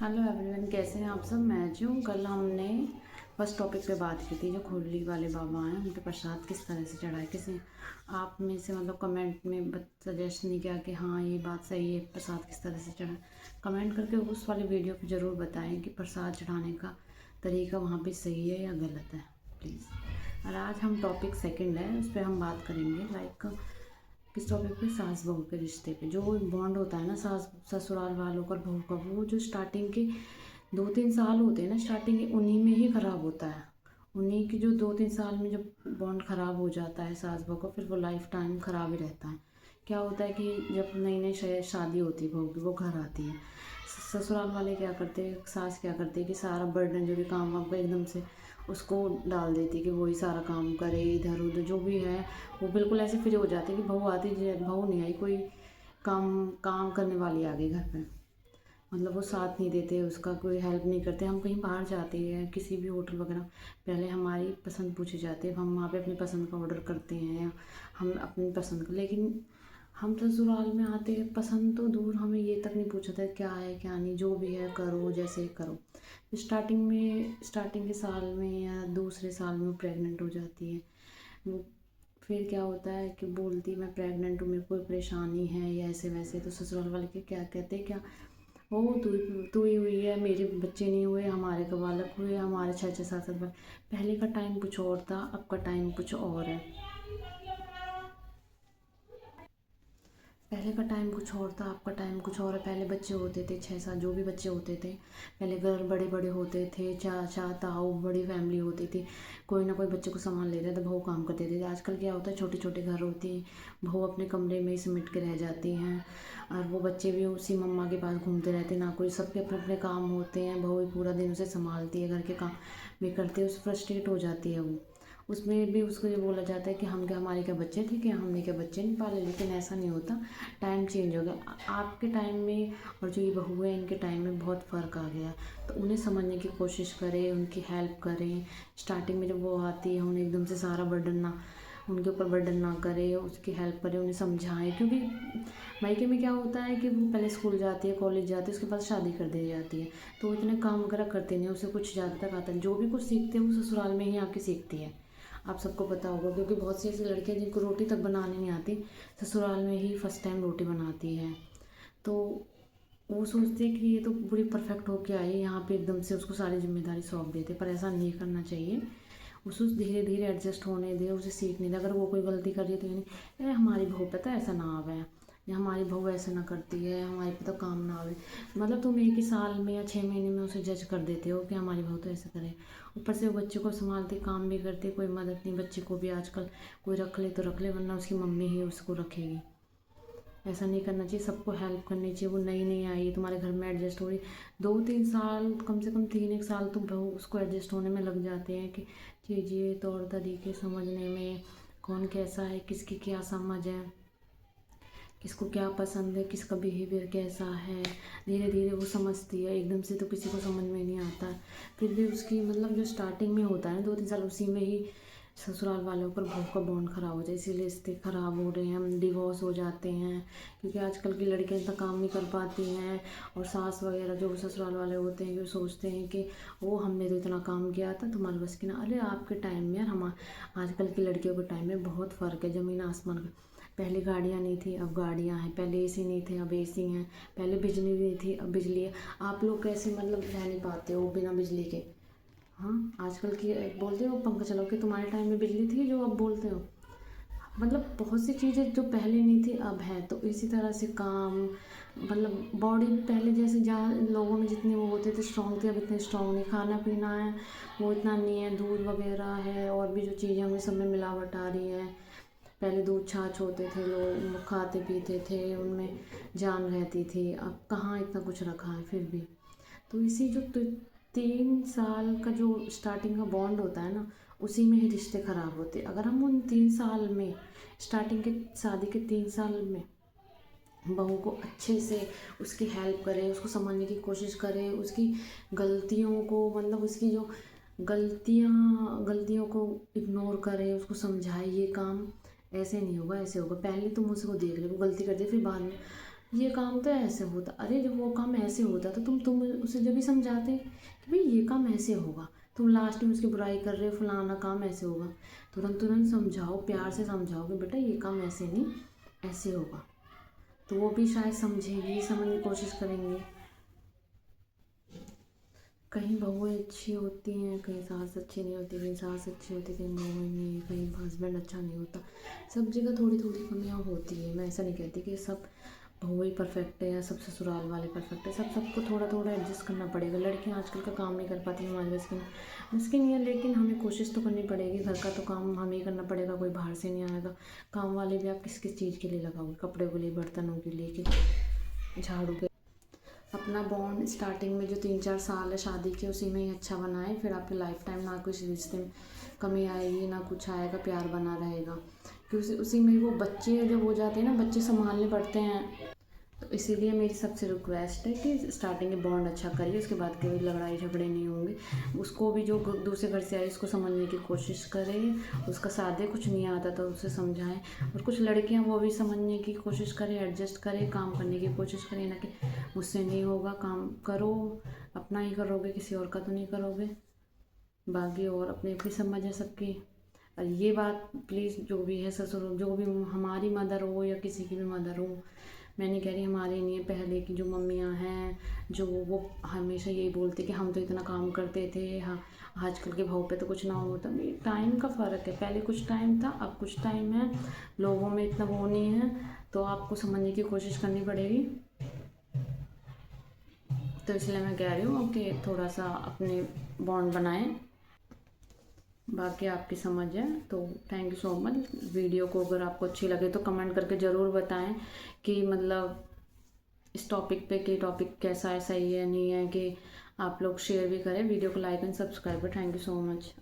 Hello everyone, कैसे हैं आप सब। मैं अजय हूँ। कल हमने फर्स्ट टॉपिक पे बात की थी, जो खोली वाले बाबा हैं उन पे प्रसाद किस तरह से चढ़ाए। किसी आप में से मतलब कमेंट में सजेस्ट नहीं किया कि हाँ ये बात सही है, प्रसाद किस तरह से चढ़ाए। कमेंट करके उस वाले वीडियो को ज़रूर बताएं कि प्रसाद चढ़ाने का तरीका वहाँ पे सही है या गलत है, प्लीज़। और आज हम टॉपिक सेकंड है, उस पर हम बात करेंगे लाइक किस टॉपिक पे, सास बहू के रिश्ते पे। जो बॉन्ड होता है ना सास ससुराल वालों का बहू का, वो जो स्टार्टिंग के 2-3 साल होते हैं ना, स्टार्टिंग के उन्हीं में ही ख़राब होता है। उन्हीं की जो 2-3 साल में जब बॉन्ड ख़राब हो जाता है सास बहू का, फिर वो लाइफ टाइम ख़राब ही रहता है। क्या होता है कि जब नई नई शादी होती है बहू की, वो घर आती है, ससुराल वाले क्या करते हैं, सास क्या करती है कि सारा बर्डन जो भी काम वाम का एकदम से उसको डाल देती है कि वही सारा काम करे, इधर उधर जो भी है वो बिल्कुल ऐसे फ्री हो जाती है कि बहू आती, बहू नहीं आई, कोई काम काम करने वाली आ गई घर पे। मतलब वो साथ नहीं देते, उसका कोई हेल्प नहीं करते। हम कहीं बाहर जाते हैं किसी भी होटल वगैरह, पहले हमारी पसंद पूछी जाती है, हम वहाँ पे अपनी पसंद का ऑर्डर करते हैं, हम अपनी पसंद का। लेकिन हम ससुराल में आते हैं, पसंद तो दूर, हमें ये तक नहीं पूछा था क्या है क्या नहीं, जो भी है करो, जैसे करो। स्टार्टिंग के साल में या दूसरे साल में प्रेग्नेंट हो जाती है वो। फिर क्या होता है कि बोलती मैं प्रेग्नेंट हूँ, मेरे को कोई परेशानी है या ऐसे वैसे, तो ससुराल वाले के क्या कहते हैं, क्या ओ तू ही हुई है, मेरे बच्चे नहीं हुए, हमारे का बालक हुए, हमारे 6-6 7-7 बार। पहले का टाइम कुछ और था, अब का टाइम कुछ और है। पहले का टाइम कुछ और था, आपका टाइम कुछ और है। पहले बच्चे होते थे 6-7, जो भी बच्चे होते थे, पहले घर बड़े बड़े होते थे, चाचा ताऊ, बड़ी फैमिली होती थी, कोई ना कोई बच्चे को संभाल लेते थे, बहू काम करते थे। आजकल क्या होता है, छोटे छोटे घर होते हैं, बहू अपने कमरे में ही सिमट के रह जाती हैं, और वो बच्चे भी उसी मम्मा के पास घूमते रहते हैं। ना कोई, सबके अपने अपने काम होते हैं, बहू ही पूरा दिन उसे संभालती है, घर के काम भी करती है, उस फ्रस्ट्रेट हो जाती है वो। उसमें भी उसको ये बोला जाता है कि हम क्या, हमारे क्या बच्चे थे क्या, हमने क्या बच्चे नहीं पाले। लेकिन ऐसा नहीं होता, टाइम चेंज हो गया। आपके टाइम में और जो ये बहू है इनके टाइम में बहुत फ़र्क आ गया। तो उन्हें समझने की कोशिश करें, उनकी हेल्प करें। स्टार्टिंग में जब वो आती है, उन्हें एकदम से सारा बर्डन ना, उनके ऊपर बर्डन ना करें, उसकी हेल्प करें, उन्हें समझाएं। क्योंकि मायके में क्या होता है कि वो पहले स्कूल जाती है, कॉलेज जाती है, उसके बाद शादी कर दी जाती है, तो वो इतने काम वगैरह करते नहीं, उसे कुछ ज़्यादा तक आता है। जो भी कुछ सीखते हैं वो ससुराल में ही आके सीखती है। आप सबको पता होगा, क्योंकि बहुत सी ऐसी लड़कियां जिनको रोटी तक बनाने नहीं आती, ससुराल में ही फर्स्ट टाइम रोटी बनाती है। तो वो सोचते हैं कि ये तो पूरी परफेक्ट होके आई, यहाँ पे एकदम से उसको सारी जिम्मेदारी सौंप देते, पर ऐसा नहीं करना चाहिए। उसे धीरे धीरे एडजस्ट होने दे, उसे सीखने दे। अगर वो कोई गलती कर रही है तो ये नहीं हमारी बहू पता है ऐसा ना आवे, या हमारी बहू ऐसे ना करती है, हमारे पे तो काम ना आवे। मतलब तुम एक ही साल में या 6 महीने में उसे जज कर देते हो कि हमारी बहू तो ऐसे करे। ऊपर से वो बच्चे को संभालती, काम भी करती, कोई मदद नहीं। बच्चे को भी आजकल कोई रख ले तो रख ले, वरना उसकी मम्मी ही उसको रखेगी। ऐसा नहीं करना चाहिए, सबको हेल्प करनी चाहिए। वो नई नई आई है तुम्हारे घर में, एडजस्ट हो रही, 2-3 साल, कम से कम 3-1 साल तो बहू उसको एडजस्ट होने में लग जाते हैं कि चीज़ें तौर तरीके समझने में, कौन कैसा है, किसकी क्या समझ है, किसको क्या पसंद है, किसका बिहेवियर कैसा है। धीरे धीरे वो समझती है, एकदम से तो किसी को समझ में नहीं आता। फिर भी उसकी मतलब जो स्टार्टिंग में होता है 2-3 साल, उसी में ही ससुराल वालों पर बहू का बॉन्ड खराब हो जाए, इसीलिए रिश्ते खराब हो रहे हैं, हम डिवोर्स हो जाते हैं। क्योंकि आजकल की लड़कियां इतना काम नहीं कर पाती हैं, और सास वगैरह जो ससुराल वाले होते हैं, जो सोचते हैं कि वो हमने तो इतना काम किया था, तुम्हारे बस की ना। अरे आपके टाइम में और हम आजकल की लड़कियों के टाइम में बहुत फ़र्क है, ज़मीन आसमान का। पहले गाड़ियाँ नहीं थी, अब गाड़ियाँ हैं। पहले एसी नहीं थे, अब एसी हैं। पहले बिजली नहीं थी, अब बिजली है। आप लोग कैसे मतलब रह नहीं पाते हो बिना बिजली के। हाँ, आजकल की बोलते हो पंखा चलाओ, कि तुम्हारे टाइम में बिजली थी जो अब बोलते हो। मतलब बहुत सी चीज़ें जो पहले नहीं थी अब है। तो इसी तरह से काम, मतलब बॉडी भी पहले जैसे, जहाँ लोगों में जितने वो होते थे स्ट्रॉन्ग थे, अब इतने स्ट्रॉन्ग नहीं। खाना पीना है वो इतना नहीं है, दूध वगैरह है, और भी जो चीज़ें हमें सब में मिलावट आ रही है। पहले दूध छाछ होते थे, लोग खाते पीते थे, उनमें जान रहती थी। अब कहाँ इतना कुछ रखा है फिर भी। तो इसी जो 3 साल का जो स्टार्टिंग का बॉन्ड होता है ना, उसी में ही रिश्ते खराब होते हैं। अगर हम उन 3 साल में, स्टार्टिंग के शादी के 3 साल में बहू को अच्छे से उसकी हेल्प करें, उसको समझने की कोशिश करें, उसकी गलतियों को, मतलब उसकी जो गलतियों को इग्नोर करें, उसको समझाए ये काम ऐसे नहीं होगा, ऐसे होगा। पहले तुम उसको देख ले, वो गलती करती है, फिर बाद में ये काम तो ऐसे होता, अरे जब वो काम ऐसे होता तो तुम उसे जब भी समझाते कि भाई ये काम ऐसे होगा, तुम लास्ट में उसकी बुराई कर रहे हो, फलाना काम ऐसे होगा। तुरंत तुरंत समझाओ, प्यार से समझाओ कि बेटा ये काम ऐसे नहीं, ऐसे होगा, तो वो भी शायद समझेगी, समझने की कोशिश करेंगे। कहीं बहुएं अच्छी होती हैं, कहीं सास अच्छी नहीं होती, कहीं सास अच्छी होती, कहीं बहुएं नहीं, कहीं हस्बैंड अच्छा नहीं होता। सब जगह थोड़ी थोड़ी कमियां होती है। मैं ऐसा नहीं कहती कि सब बहुएं ही परफेक्ट है या सब ससुराल वाले परफेक्ट है। सबको थोड़ा थोड़ा एडजस्ट करना पड़ेगा। लड़कियां आजकल का काम नहीं कर पाती, हमारे बस की नहीं है, लेकिन हमें कोशिश तो करनी पड़ेगी। घर का तो काम हमें ही करना पड़ेगा, कोई बाहर से नहीं आएगा। काम वाले भी आप किस किस चीज़ के लिए लगाओगे, कपड़े के लिए, बर्तनों के लिए, कि झाड़ू के। अपना बॉन्ड स्टार्टिंग में जो 3-4 साल है शादी के, उसी में ही अच्छा बनाए, फिर आपके लाइफ टाइम ना कुछ रिश्ते में कमी आएगी, ना कुछ आएगा, प्यार बना रहेगा। क्योंकि उसी में वो बच्चे जब हो जाते हैं ना, बच्चे संभालने पड़ते हैं। तो इसीलिए मेरी सबसे रिक्वेस्ट है कि स्टार्टिंग में बॉन्ड अच्छा करिए, उसके बाद कभी लड़ाई झगड़े नहीं होंगे। उसको भी जो दूसरे घर से आए उसको समझने की कोशिश करें, उसका साथ दे, कुछ नहीं आता तो उसे समझाएं। और कुछ लड़कियां वो भी समझने की कोशिश करें, एडजस्ट करें, काम करने की कोशिश करें, ना कि मुझसे नहीं होगा, काम करो, अपना ही करोगे, किसी और का तो नहीं करोगे। बाकी और अपनी अपनी समझ है सबकी। और ये बात प्लीज़, जो भी है ससुर, जो भी हमारी मदर हो या किसी की भी मदर हो, मैं नहीं कह रही हमारी नहीं है, पहले की जो मम्मियाँ हैं, जो वो हमेशा यही बोलती कि हम तो इतना काम करते थे, हाँ आजकल के बहू पे तो कुछ ना होता। टाइम का फ़र्क है, पहले कुछ टाइम था, अब कुछ टाइम है, लोगों में इतना वो नहीं है, तो आपको समझने की कोशिश करनी पड़ेगी। तो इसलिए मैं कह रही हूँ कि थोड़ा सा अपने बॉन्ड बनाएं। बाकी आपकी समझ है। तो thank you so much. Video को अगर आपको अच्छी लगे तो कमेंट करके ज़रूर बताएं कि मतलब इस टॉपिक पे, कि टॉपिक कैसा है, सही है नहीं है, कि आप लोग शेयर भी करें वीडियो को, like and subscribe. Thank you so much.